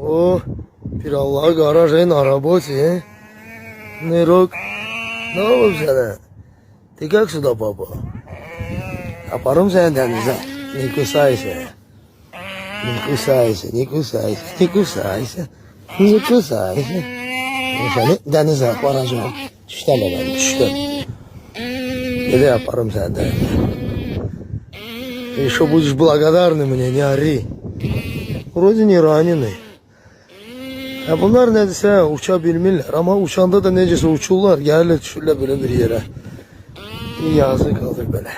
O bir Allah'a garajın arabası. Nerok. Ne oldu sana? Tıkak suda baba. Yaparım seni denize. Ne kusaysa. Ne kusaysa. Ne kusaysa. Ne kusaysa. Ne kusaysa. Seni denize yaparacağım. Düştüm ben düştüm. Ne de yaparım seni denize. Еще будешь благодарный мне, не ори. Вроде не раненый. Ya bunlar nedirsə uçabilmirlər, amma uçanda da necəsə uçurlar, gəlirlər düşürlər belə bir yerə. Yazıq qalır belə.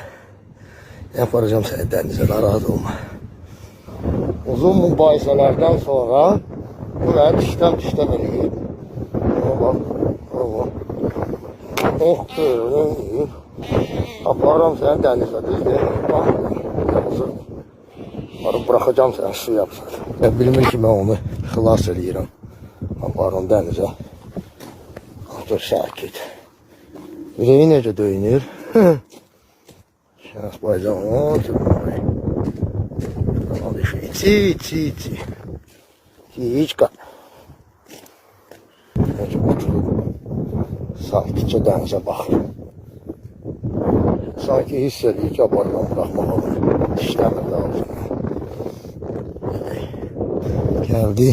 Yaparacağım səni dənizə, narahat olma. Uzun mübahisələrdən sonra bu məni dişdən eləyib. Bak, oh, böyle aparam səni dənizə, düzdür? Bax, yazıq. Varıb bıraxacağım səni su yapsın. Bilmir ki, mən onu xilas eləyirəm. Aparım dənizə. Dur, sakit. Yüreği necə döyünür? Şans baycan, Çiçka. Necə oturub. Sakitcə dənizə baxır. Sanki hiss edir ki, apardan bıraxmaq olur. Dişləmir lazım. Gəldi,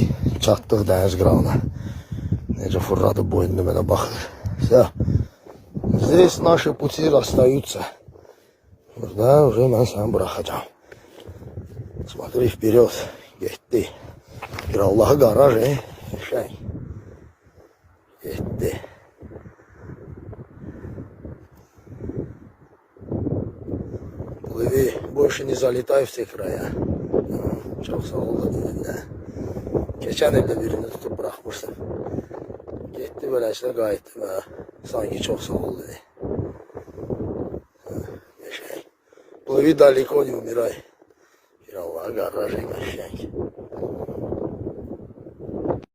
çatdıq dəniz qırağına. Necə fırladı boynunu mənə baxır. Здесь наши пути расстаются. Burada уже mən səni bıraxacağım. Смотри вперед. Getdi. Bir Allah'a qaraj, şey. Getdi. Плыви, больше не залетай в те края. Çok sağ ol da dedin. Geçen ilde birini tutup bırakmıştım. Gitti böyle işte qayıtdı və sanki çok sağ ol dedi. Şey. Плыви далеко, не умирай. Bir Allah'a qaraj, qəşəng.